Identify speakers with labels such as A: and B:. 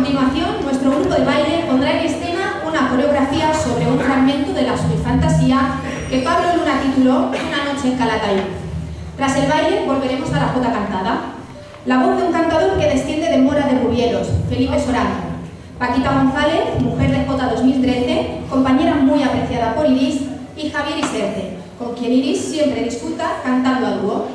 A: continuación, nuestro grupo de baile pondrá en escena una coreografía sobre un fragmento de la fantasía que Pablo Luna tituló Una noche en Calatayud. Tras el baile volveremos a la jota cantada. La voz de un cantador que desciende de Mora de Rubielos, Felipe Sorano. Paquita González, mujer de Jota 2013, compañera muy apreciada por Iris, y Javier Iserte, con quien Iris siempre disfruta cantando a dúo.